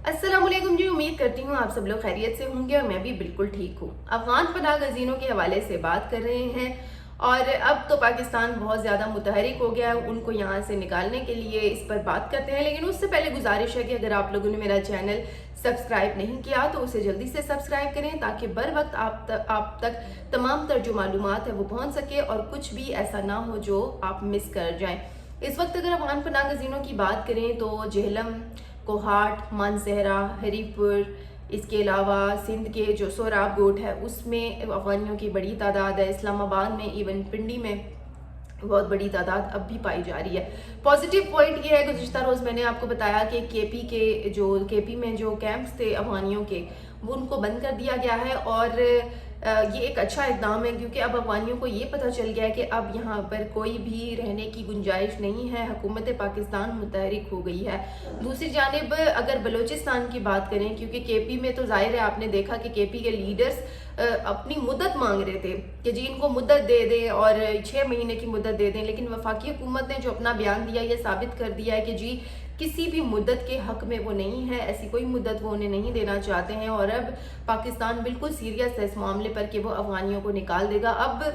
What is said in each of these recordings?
अस्सलाम वालेकुम जी। उम्मीद करती हूँ आप सब लोग खैरियत से होंगे और मैं भी बिल्कुल ठीक हूँ। अफगान पनाह गज़ीनों के हवाले से बात कर रहे हैं और अब तो पाकिस्तान बहुत ज़्यादा मुतहरिक हो गया है उनको यहाँ से निकालने के लिए। इस पर बात करते हैं, लेकिन उससे पहले गुजारिश है कि अगर आप लोगों ने मेरा चैनल सब्सक्राइब नहीं किया तो उसे जल्दी से सब्सक्राइब करें ताकि बर वक्त आप तक तमाम तर जो मालूमात है वो पहुँच सके और कुछ भी ऐसा ना हो जो आप मिस कर जाएँ। इस वक्त अगर अफगान पनाह गज़ीनों की बात करें तो जेहलम, कोहाट, मानसहरा, हरीपुर, इसके अलावा सिंध के जो सोराब गोट है उसमें अफगानियों की बड़ी तादाद है। इस्लामाबाद में, इवन पिंडी में बहुत बड़ी तादाद अब भी पाई जा रही है। पॉजिटिव पॉइंट ये है, गुज़िश्ता रोज़ मैंने आपको बताया कि केपी में जो कैंप्स थे अफगानियों के वो उनको बंद कर दिया गया है और ये एक अच्छा इक़दाम है क्योंकि अब अफगानियों को ये पता चल गया है कि अब यहाँ पर कोई भी रहने की गुंजाइश नहीं है। हुकूमत पाकिस्तान मुतहरिक हो गई है। दूसरी जानिब अगर बलूचिस्तान की बात करें, क्योंकि केपी में तो ज़ाहिर है आपने देखा कि केपी के लीडर्स अपनी मुद्दत मांग रहे थे कि जी इनको मुद्दत दे दें और 6 महीने की मुद्दत दे दें, लेकिन वफाकी हुकूमत ने जो अपना बयान दिया ये साबित कर दिया है कि जी किसी भी मुद्दत के हक में वो नहीं है, ऐसी कोई मुद्दत वो उन्हें नहीं देना चाहते हैं। और अब पाकिस्तान बिल्कुल सीरियस है इस मामले पर कि वो अफगानियों को निकाल देगा। अब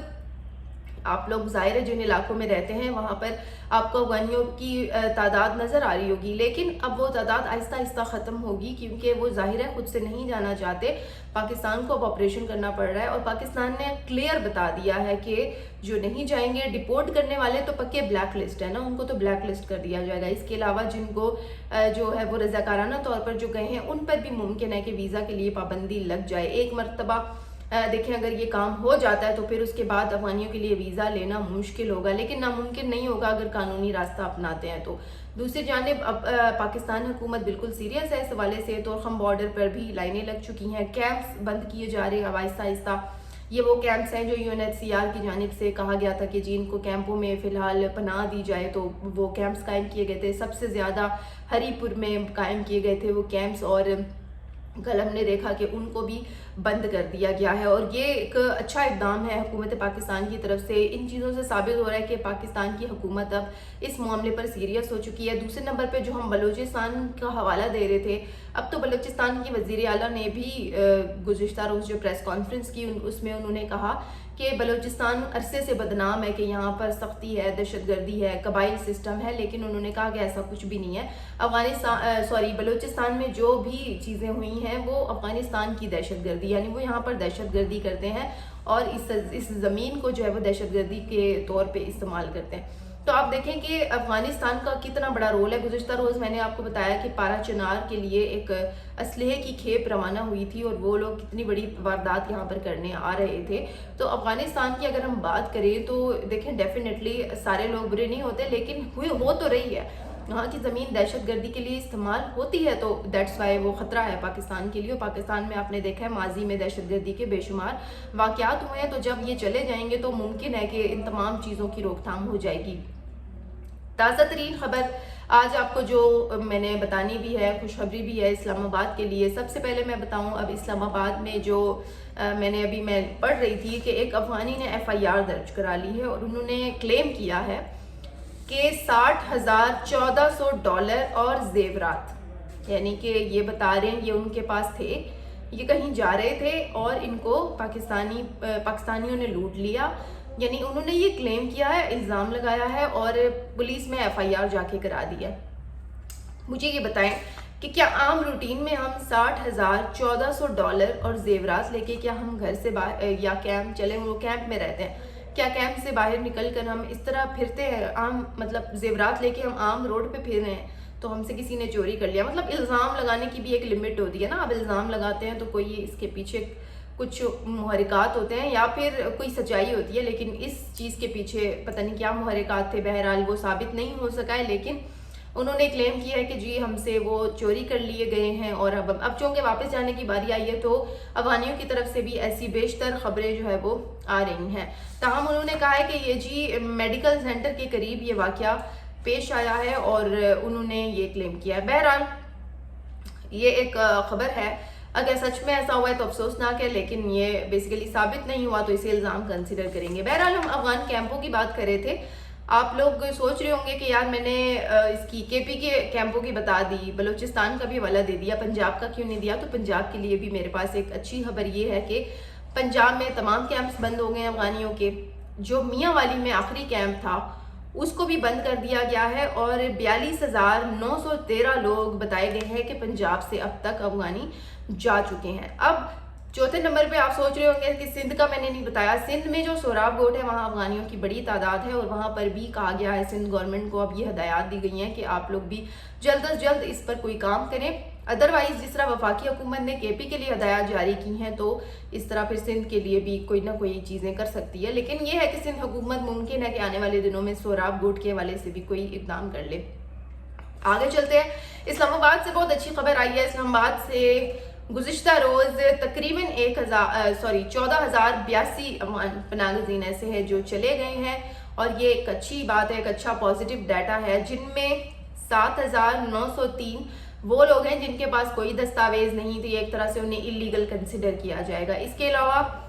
आप लोग ज़ाहिर है जिन इलाकों में रहते हैं वहाँ पर आपको अफगानियों की तादाद नज़र आ रही होगी, लेकिन अब वो तादाद आहिस्ता आहिस्ता ख़त्म होगी क्योंकि वो ज़ाहिर है खुद से नहीं जाना चाहते। पाकिस्तान को अब ऑपरेशन करना पड़ रहा है और पाकिस्तान ने क्लियर बता दिया है कि जो नहीं जाएंगे, डिपोर्ट करने वाले तो पक्के ब्लैक लिस्ट है ना, उनको तो ब्लैक लिस्ट कर दिया जाएगा। इसके अलावा जिनको जो है वो रज़ाकाराना तौर पर जो गए हैं उन पर भी मुमकिन है कि वीज़ा के लिए पाबंदी लग जाए। एक मरतबा देखें अगर ये काम हो जाता है तो फिर उसके बाद अफगानियों के लिए वीज़ा लेना मुश्किल होगा, लेकिन नामुमकिन नहीं होगा अगर कानूनी रास्ता अपनाते हैं तो। दूसरी जानिब अब पाकिस्तान हुकूमत बिल्कुल सीरियस है इस हवाले से। तो हम बॉर्डर पर भी लाइनें लग चुकी हैं, कैंप्स बंद किए जा रहे हैं आहिस्ता आहिस्ता। ये वो कैंप्स हैं जो UNHCR की जानिब से कहा गया था कि जी इनको कैंपों में फ़िलहाल पनाह दी जाए, तो वो कैंप्स कायम किए गए थे। सबसे ज़्यादा हरीपुर में कायम किए गए थे वो कैंप्स और कल हमने देखा कि उनको भी बंद कर दिया गया है और ये एक अच्छा इक़दाम है हुकूमत पाकिस्तान की तरफ से। इन चीज़ों से साबित हो रहा है कि पाकिस्तान की हुकूमत अब इस मामले पर सीरियस हो चुकी है। दूसरे नंबर पे जो हम बलूचिस्तान का हवाला दे रहे थे, अब तो बलूचिस्तान की वज़ीर आला ने भी गुज़िश्ता रोज़ जो प्रेस कॉन्फ्रेंस की उसमें उन्होंने कहा कि बलूचिस्तान अरसे से बदनाम है कि यहाँ पर सख्ती है, दहशतगर्दी है, कबाइल सिस्टम है, लेकिन उन्होंने कहा कि ऐसा कुछ भी नहीं है। बलूचिस्तान में जो भी चीज़ें हुई हैं वो अफ़गानिस्तान की दहशतगर्दी, यानी वो यहाँ पर दहशतगर्दी करते हैं और इस ज़मीन को जो है वो दहशतगर्दी के तौर पे इस्तेमाल करते हैं। तो आप देखें कि अफ़गानिस्तान का कितना बड़ा रोल है। गुज़िश्ता रोज़ मैंने आपको बताया कि पारा चनार के लिए एक असलहे की खेप रवाना हुई थी और वो लोग कितनी बड़ी वारदात यहाँ पर करने आ रहे थे। तो अफ़गानिस्तान की अगर हम बात करें तो देखें डेफिनेटली सारे लोग बुरे नहीं होते, लेकिन हो तो रही है। वहाँ की ज़मीन दहशतगर्दी के लिए इस्तेमाल होती है, तो दैट्स वाई वो ख़तरा है पाकिस्तान के लिए। पाकिस्तान में आपने देखा है माजी में दहशतगर्दी के बेशुमार वाक़यात हुए हैं, तो जब ये चले जाएंगे तो मुमकिन है कि इन तमाम चीज़ों की रोकथाम हो जाएगी। ताज़ा तरीन ख़बर आज आपको जो मैंने बतानी भी है, खुशखबरी भी है इस्लामाबाद के लिए। सबसे पहले मैं बताऊं, अब इस्लामाबाद में जो मैं पढ़ रही थी कि एक अफ़गानी ने FIR दर्ज करा ली है और उन्होंने क्लेम किया है कि $60,1400 और जेवरात, यानी कि ये बता रहे हैं ये उनके पास थे, ये कहीं जा रहे थे और इनको पाकिस्तानियों ने लूट लिया। यानी उन्होंने ये क्लेम किया है, इल्ज़ाम लगाया है और पुलिस में FIR जाके करा दिया। मुझे ये बताएं कि क्या आम रूटीन में हम $60,1400 और जेवरात लेके क्या हम घर से बाहर या कैंप चले, वो कैंप में रहते हैं, क्या कैंप से बाहर निकल कर हम इस तरह फिरते हैं आम, मतलब जेवरात लेके हम आम रोड पे फिर रहे हैं तो हमसे किसी ने चोरी कर लिया। मतलब इल्ज़ाम लगाने की भी एक लिमिट होती है ना। अब इल्ज़ाम लगाते हैं तो कोई इसके पीछे कुछ मुहरिकात होते हैं या फिर कोई सच्चाई होती है, लेकिन इस चीज़ के पीछे पता नहीं क्या मुहरिकात थे, बहरहाल वो साबित नहीं हो सका है। लेकिन उन्होंने क्लेम किया है कि जी हमसे वो चोरी कर लिए गए हैं और अब चूँकि वापस जाने की बारी आई है तो अफगानियों की तरफ से भी ऐसी बेशतर खबरें जो है वो आ रही हैं। ताहम उन्होंने कहा है कि ये जी मेडिकल सेंटर के करीब ये वाक़या पेश आया है और उन्होंने ये क्लेम किया है। बहरहाल ये एक खबर है, अगर सच में ऐसा हुआ है तो अफसोसनाक है, लेकिन ये बेसिकली साबित नहीं हुआ तो इसे इल्ज़ाम कंसिडर करेंगे। बहरहाल हम अफगान कैंपों की बात कर रहे थे। आप लोग सोच रहे होंगे कि यार मैंने इसकी केपी के कैंपों की बता दी, बलूचिस्तान का भी हवाला दे दिया, पंजाब का क्यों नहीं दिया? तो पंजाब के लिए भी मेरे पास एक अच्छी खबर ये है कि पंजाब में तमाम कैंप्स बंद हो गए हैं अफगानियों के। जो मियाँ वाली में आखिरी कैंप था उसको भी बंद कर दिया गया है और 42,913 लोग बताए गए हैं कि पंजाब से अब तक अफगानी जा चुके हैं। अब चौथे नंबर पे आप सोच रहे होंगे कि सिंध का मैंने नहीं बताया। सिंध में जो सोराब गोट है वहाँ अफगानियों की बड़ी तादाद है और वहाँ पर भी कहा गया है सिंध गवर्नमेंट को अब ये हदायत दी गई हैं कि आप लोग भी जल्द अज जल्द इस पर कोई काम करें। अदरवाइज जिस तरह वफाकी हुकूमत ने केपी के लिए हदायत जारी की हैं तो इस तरह फिर सिंध के लिए भी कोई ना कोई चीज़ें कर सकती है। लेकिन ये है कि सिंध हुकूमत मुमकिन है कि आने वाले दिनों में सोराब गोट के हवाले से भी कोई इकदाम कर ले। आगे चलते हैं। इस्लामाबाद से बहुत अच्छी खबर आई है। इस्लामाबाद से गुज़िश्ता रोज़ तकरीबन 14,082 अफगान पनाहगज़ीन ऐसे हैं जो चले गए हैं और ये एक अच्छी बात है, एक अच्छा पॉजिटिव डाटा है, जिनमें 7,903 वो लोग हैं जिनके पास कोई दस्तावेज नहीं थे, एक तरह से उन्हें इलीगल कंसिडर किया जाएगा। इसके अलावा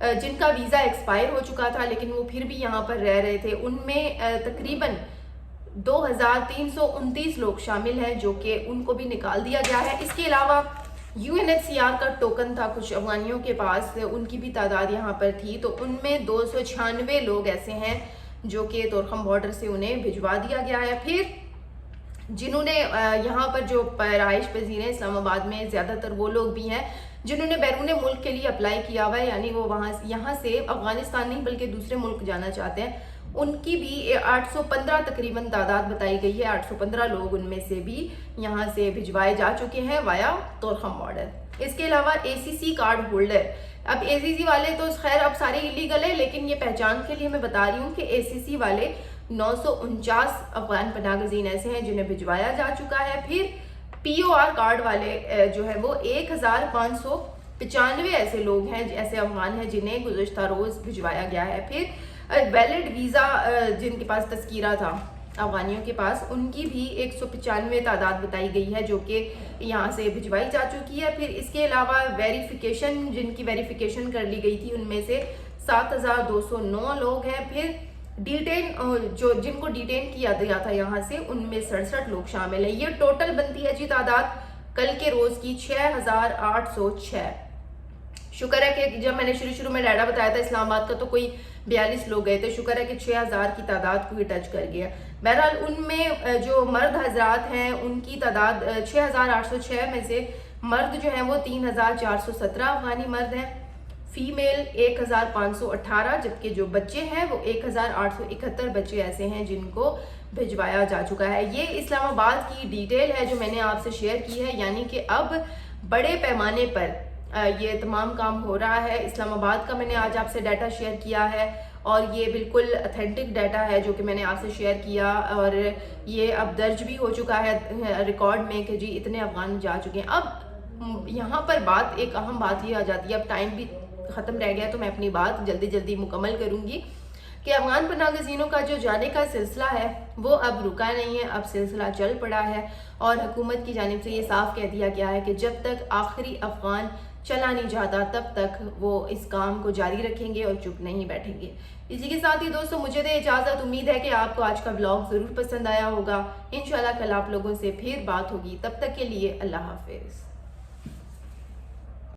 जिनका वीज़ा एक्सपायर हो चुका था लेकिन वो फिर भी यहाँ पर रह रहे थे, उनमें तकरीबन 2,329 लोग शामिल हैं जो कि उनको भी निकाल दिया गया है। इसके अलावा UNHCR का टोकन था कुछ अफगानियों के पास, उनकी भी तादाद यहाँ पर थी, तो उनमें 296 लोग ऐसे हैं जो कि तोरखम बॉर्डर से उन्हें भिजवा दिया गया है। फिर जिन्होंने यहाँ पर जो रहाइश पजीर हैं इस्लामाबाद में, ज़्यादातर वो लोग भी हैं जिन्होंने बैरून मुल्क के लिए अप्लाई किया हुआ है, यानी वो यहाँ से अफगानिस्तान नहीं बल्कि दूसरे मुल्क जाना चाहते हैं, उनकी भी 815 तकरीबन तादाद बताई गई है। 815 लोग उनमें से भी यहाँ से भिजवाए जा चुके हैं वाया तोरखम बॉर्डर। इसके अलावा ACC कार्ड होल्डर, अब ACC वाले तो खैर अब सारे इलीगल है, लेकिन ये पहचान के लिए मैं बता रही हूँ कि ACC वाले 949 अफगान पनाहगज़ीन ऐसे हैं जिन्हें भिजवाया जा चुका है। फिर POR कार्ड वाले जो है वो 1,595 ऐसे लोग हैं, ऐसे अफगान हैं जिन्हें गुज़िश्ता रोज़ भिजवाया गया है। फिर वैलिड वीज़ा जिनके पास तस्कीरा था अफगानियों के पास, उनकी भी 195 तादाद बताई गई है जो कि यहाँ से भिजवाई जा चुकी है। फिर इसके अलावा वेरिफिकेशन, जिनकी वेरिफिकेशन कर ली गई थी उनमें से 7,209 लोग हैं। फिर डिटेन जिनको डिटेन किया गया था यहाँ से, उनमें 67 लोग शामिल हैं। ये टोटल बनती है जी तादाद कल के रोज़ की 6,806। शुक्र है कि जब मैंने शुरू में डाटा बताया था इस्लामाबाद का तो कोई 42 लोग गए थे, शुक्र है कि 6,000 की तादाद को ही टच कर गया। बहरहाल उनमें जो मर्द हजरात हैं उनकी तादाद 6,806 में से मर्द जो हैं वो 3,417 अफगानी मर्द हैं, फीमेल 1,518, जबकि जो बच्चे हैं वो 1,871 बच्चे ऐसे हैं जिनको भिजवाया जा चुका है। ये इस्लामाबाद की डिटेल है जो मैंने आपसे शेयर की है, यानी कि अब बड़े पैमाने पर ये तमाम काम हो रहा है। इस्लामाबाद का मैंने आज आपसे डाटा शेयर किया है और ये बिल्कुल ऑथेंटिक डाटा है जो कि मैंने आपसे शेयर किया, और ये अब दर्ज भी हो चुका है रिकॉर्ड में कि जी इतने अफगान जा चुके हैं। अब यहाँ पर एक अहम बात ये आ जाती है, अब टाइम भी ख़त्म रह गया तो मैं अपनी बात जल्दी मुकम्मल करूँगी कि अफगान पनाहगज़ीनों का जो जाने का सिलसिला है वो अब रुका नहीं है, अब सिलसिला चल पड़ा है और हुकूमत की जानिब से ये साफ कह दिया गया है कि जब तक आखिरी अफगान चला नहीं जाता तब तक वो इस काम को जारी रखेंगे और चुप नहीं बैठेंगे। इसी के साथ ही दोस्तों मुझे दे इजाज़त। उम्मीद है कि आपको आज का ब्लॉग ज़रूर पसंद आया होगा। इंशाल्लाह कल आप लोगों से फिर बात होगी, तब तक के लिए अल्लाह हाफिज़।